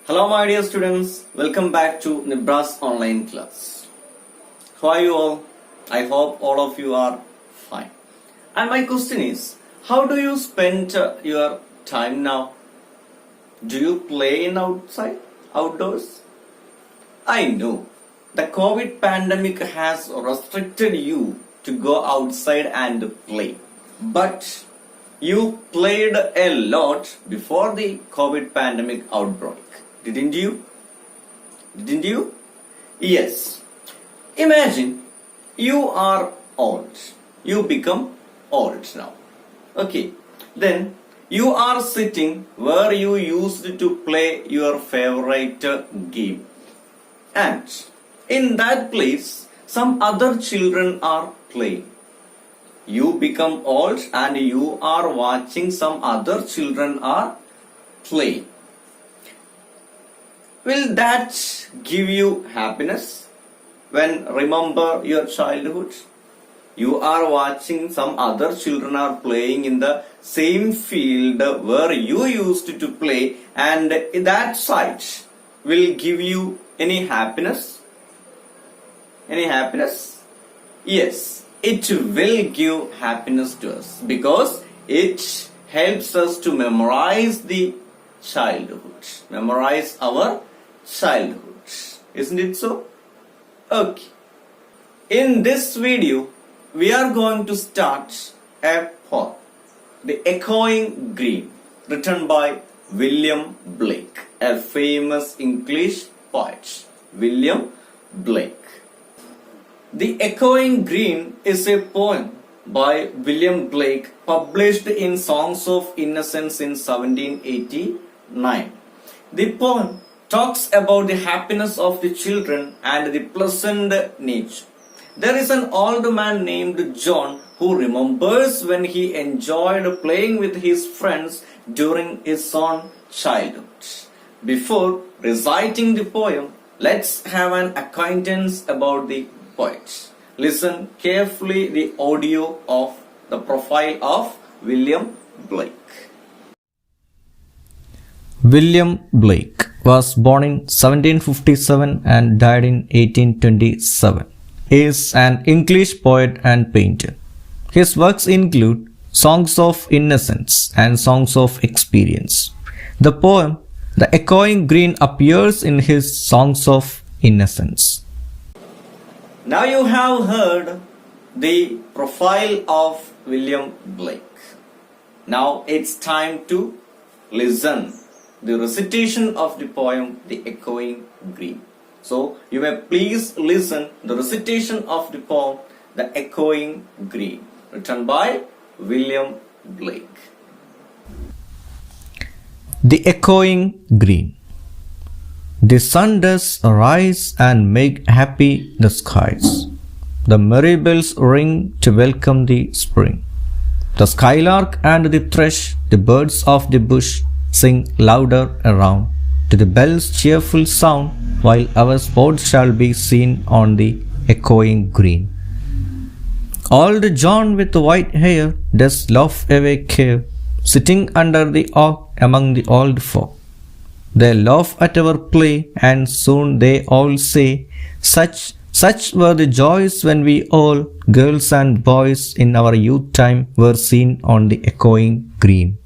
Hello my dear students, welcome back to Nibras online class. How are you all? I hope all of you are fine. And my question is, how do you spend your time now? Do you play in outdoors? I know the COVID pandemic has restricted you to go outside and play. But you played a lot before the COVID pandemic outbreak. Didn't you? Didn't you? Yes. Imagine you are old. You become old now. Okay. Then you are sitting where you used to play your favorite game. And in that place, some other children are playing. You become old and you are watching some other children are playing. Will that give you happiness when remember your childhood? You are watching some other children are playing in the same field where you used to play, and that sight will give you any happiness? Any happiness? Yes, it will give happiness to us because it helps us to memorize the childhood. Memorize our childhood. Isn't it so? Okay. In this video, we are going to start a poem, The Echoing Green, written by William Blake, a famous English poet. William Blake. The Echoing Green is a poem by William Blake published in Songs of Innocence in 1789. The poem talks about the happiness of the children and the pleasant nature. There is an old man named John who remembers when he enjoyed playing with his friends during his own childhood. Before reciting the poem, let's have an acquaintance about the poet. Listen carefully the audio of the profile of William Blake. William Blake was born in 1757 and died in 1827. He is an English poet and painter. His works include Songs of Innocence and Songs of Experience. The poem, The Echoing Green, appears in his Songs of Innocence. Now you have heard the profile of William Blake. Now it's time to listen the recitation of the poem The Echoing Green. So you may please listen the recitation of the poem The Echoing Green, written by William Blake. The Echoing Green. The sun does arise and make happy the skies. The merry bells ring to welcome the spring. The skylark and the thrush, the birds of the bush, sing louder around to the bell's cheerful sound, while our sports shall be seen on the echoing green. Old John with white hair does laugh away care, sitting under the oak among the old folk. They laugh at our play, and soon they all say, Such were the joys when we all, girls and boys, in our youth time were seen on the echoing green.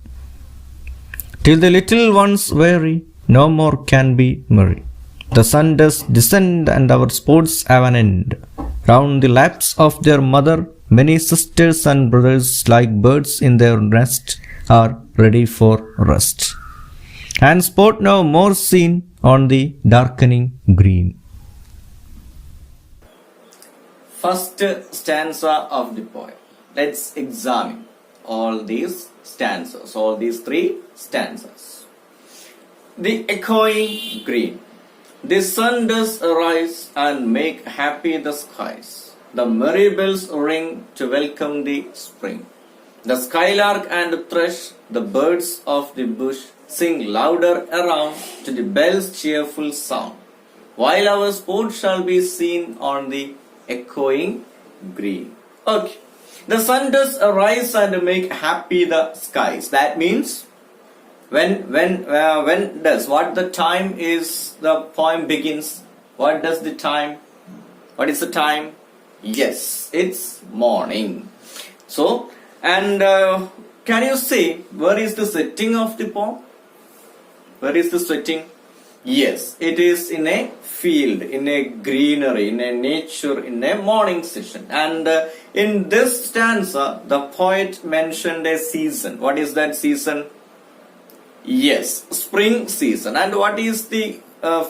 Till the little ones weary, no more can be merry. The sun does descend and our sports have an end. Round the laps of their mother, many sisters and brothers, like birds in their nest, are ready for rest. And sport no more seen on the darkening green. First stanza of the poem. Let's examine all these stanzas, all these three stanzas. The echoing green. The sun does arise and make happy the skies. The merry bells ring to welcome the spring. The skylark and thrush, the birds of the bush, sing louder around to the bell's cheerful sound, while our sport shall be seen on the echoing green. Okay. The sun does arise and make happy the skies. That means When does what the time is the poem begins? What does the time? What is the time? Yes, it's morning. So, and can you see where is the setting of the poem? Where is the setting? Yes, it is in a field, in a greenery, in a nature, in a morning session. And in this stanza, the poet mentioned a season. What is that season? Yes, spring season. And what is the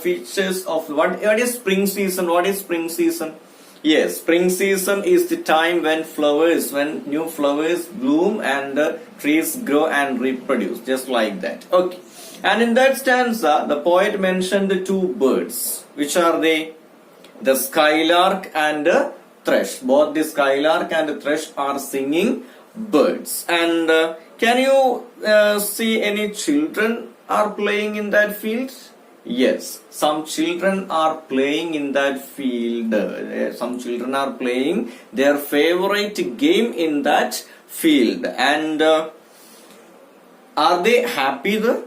features of what is spring season? What is spring season? Yes, spring season is the time when new flowers bloom and trees grow and reproduce, just like that. Okay. And in that stanza, the poet mentioned the two birds. Which are they? The skylark and the thrush. Both the skylark and the thrush are singing birds. And can you see any children are playing in that field? Yes, some children are playing in that field. Some children are playing their favorite game in that field. And are they happy there?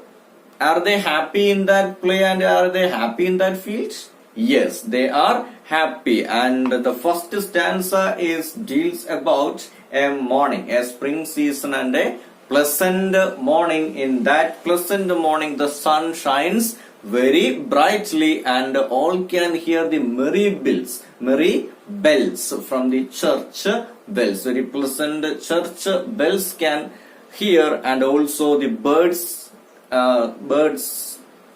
Are they happy in that play and are they happy in that field? Yes, they are happy. And the first stanza deals about a morning, a spring season and a pleasant morning. In that pleasant morning, the sun shines very brightly and all can hear the merry bells from the church bells. Very pleasant church bells can hear, and also the birds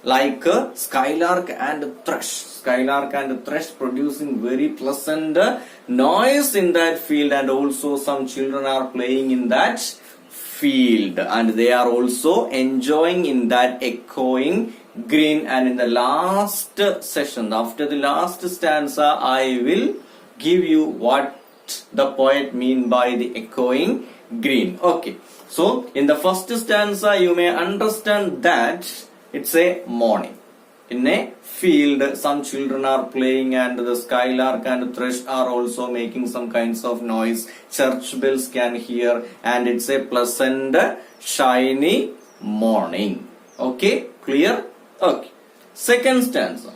like skylark and thrush producing very pleasant noise in that field, and also some children are playing in that field and they are also enjoying in that echoing green. And in the last session, after the last stanza, I will give you what the poet mean by the echoing green. Okay. So, in the first stanza, you may understand that it's a morning. In a field, some children are playing and the skylark and thrush are also making some kinds of noise. Church bells can hear and it's a pleasant, shiny morning. Okay, clear? Okay. Second stanza.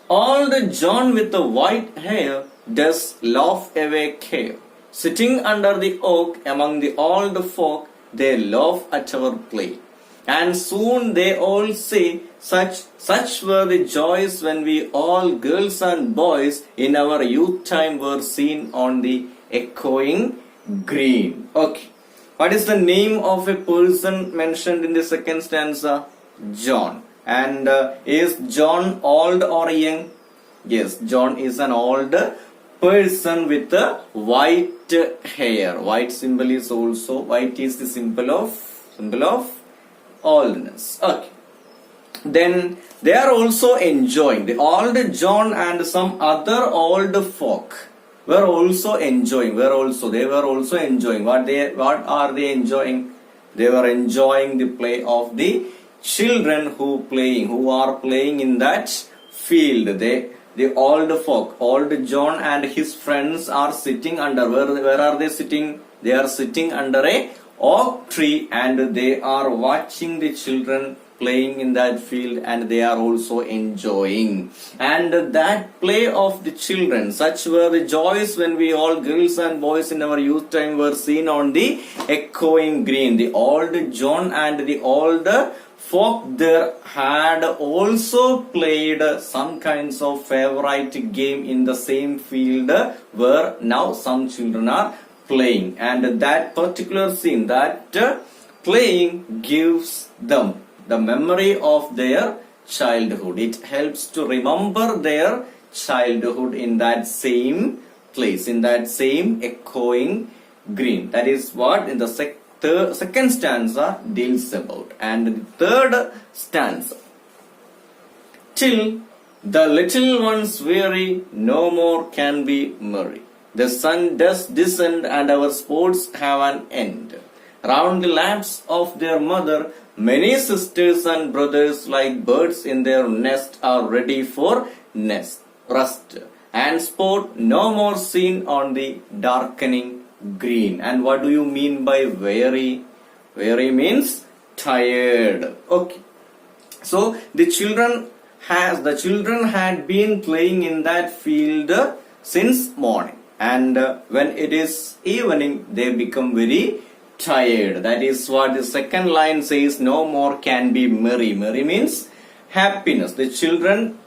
Old John with the white hair does laugh away care. Sitting under the oak among the old folk, they laugh at our play. And soon they all say, such were the joys when we all girls and boys in our youth time were seen on the echoing green. Okay. What is the name of a person mentioned in the second stanza? John. And is John old or young? Yes, John is an old person with a white hair. White symbol is also, white is the symbol of oldness. Okay. Then they are also enjoying. The old John and some other old folk were also enjoying. They were also enjoying. What are they enjoying? They were enjoying the play of the children who are playing in that field. The old folk, old John and his friends are sitting under, where are they sitting? They are sitting under a oak tree and they are watching the children playing in that field and they are also enjoying. And that play of the children, such were the joys when we all girls and boys in our youth time were seen on the echoing green. The old John and the old folk there had also played some kinds of favorite game in the same field where now some children are playing. And that particular scene, that playing gives them the memory of their childhood. It helps to remember their childhood in that same place, in that same echoing green. That is what in the second stanza deals about. And the third stanza. Till the little ones weary, no more can be merry. The sun does descend and our sports have an end. Round the laps of their mother, many sisters and brothers like birds in their nest are ready for rest. And sport no more seen on the darkening green. And what do you mean by weary? Weary means tired. Okay. So the children had been playing in that field since morning, and when it is evening they become very tired. That is what the second line says. No more can be merry. Merry means happiness. The children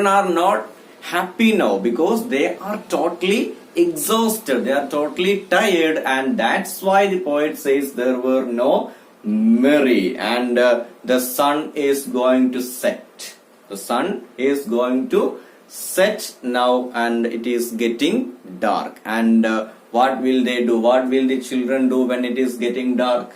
are not happy now because they are totally exhausted. They are totally tired, and that's why the poet says there were no merry. And the sun is going to set. The sun is going to set now, and it is getting dark. And what will they do? What will the children do when it is getting dark?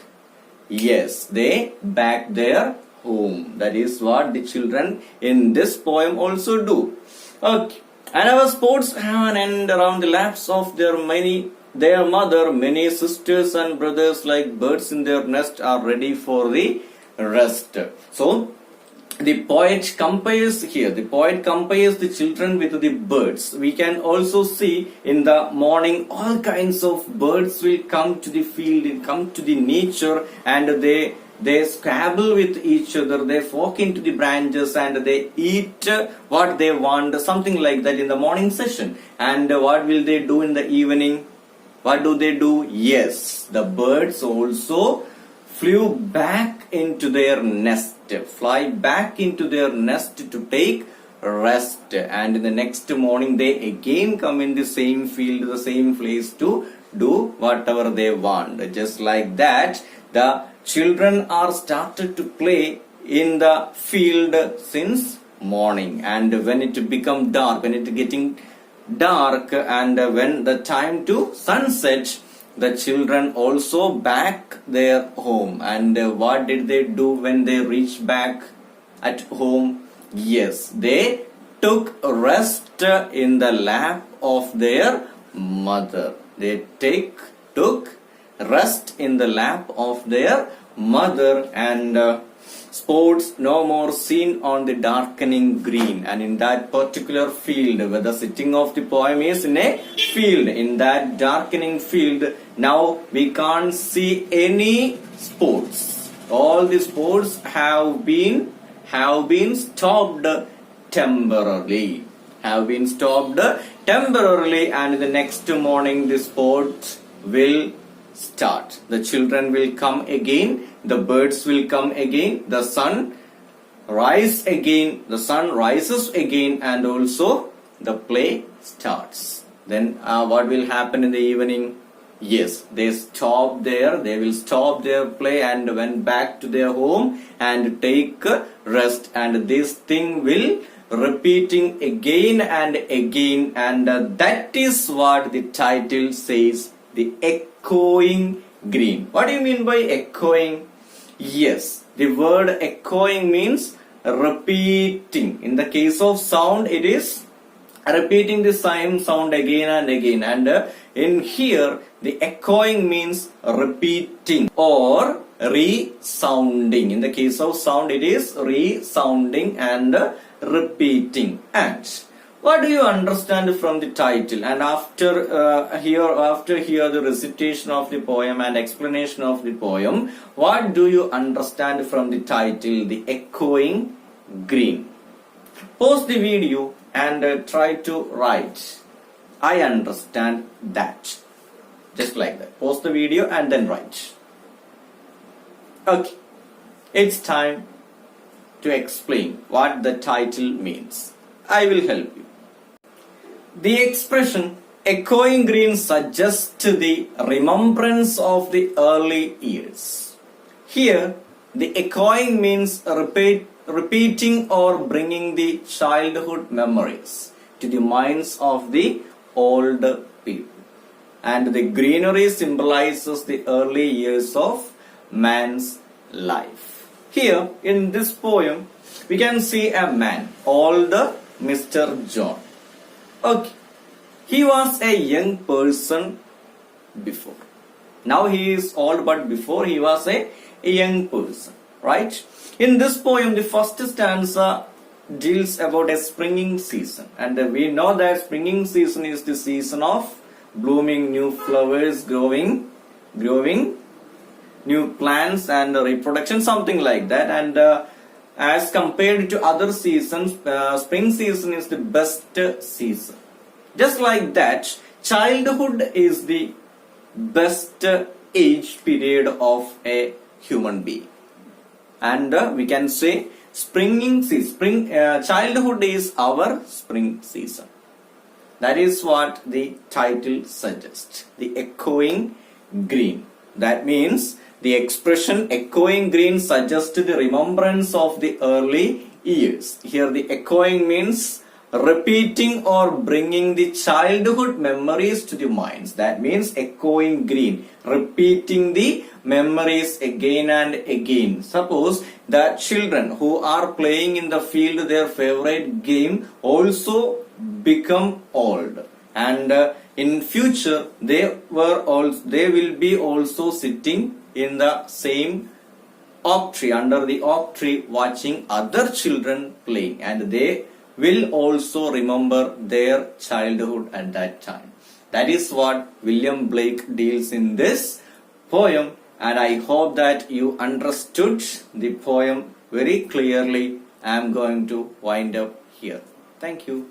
Yes, they back their home. That is what the children in this poem also do. Okay. And our sports have an end around the laps of their mother. Many sisters and brothers, like birds in their nest, are ready for the rest. So the poet compares here. The poet compares the children with the birds. We can also see in the morning all kinds of birds will come to the field, come to the nature, and they scrabble with each other. They walk into the branches and they eat what they want, something like that in the morning session. And what will they do in the evening? What do they do? Yes, the birds also flew back into their nest, fly back into their nest to take rest. And in the next morning they again come in the same field, the same place to do whatever they want. Just like that, the children are started to play in the field since morning. And when it become dark, when it getting dark, and when the time to sunset, the children also back their home. And what did they do when they reached back at home? Yes, they took rest in the lap of their mother. They took rest in the lap of their mother. And sports no more seen on the darkening green. And in that particular field, where the sitting of the poem is in a field, in that darkening field, now we can't see any sports. All the sports have been stopped temporarily. And the next morning the sport will start. The children will come again, the birds will come again, the sun rises again, and also the play starts. Then what will happen in the evening? Yes, they will stop their play and went back to their home and take rest. And this thing will repeating again and again, and that is what the title says, the echoing green. What do you mean by echoing? Yes, the word echoing means repeating. In the case of sound, it is repeating the same sound again and again. And in here, the echoing means repeating or resounding. In the case of sound, it is resounding and repeating. And what do you understand from the title? And after here the recitation of the poem and explanation of the poem, what do you understand from the title, the echoing green? Pause the video and try to write, I understand that. Just like that. Pause the video and then write. Okay. It's time to explain what the title means. I will help you. The expression echoing green suggests the remembrance of the early years. Here, the echoing means repeating or bringing the childhood memories to the minds of the old people. And the greenery symbolizes the early years of man's life. Here, in this poem, we can see a man, old Mr. John. Okay, he was a young person before. Now he is old, but before he was a young person, right? In this poem, the first stanza deals about a springing season. And we know that springing season is the season of blooming new flowers, growing new plants and reproduction, something like that. And as compared to other seasons, spring season is the best season. Just like that, childhood is the best age period of a human being. And we can say childhood is our spring season. That is what the title suggests. The echoing green. That means the expression echoing green suggests the remembrance of the early years. Here the echoing means repeating or bringing the childhood memories to the minds. That means echoing green, repeating the memories again and again. Suppose that children who are playing in the field their favorite game also become old, and in future they will be also sitting in the same oak tree, under the oak tree, watching other children playing, and they will also remember their childhood at that time. That is what William Blake deals in this poem, and I hope that you understood the poem very clearly. I am going to wind up here. Thank you.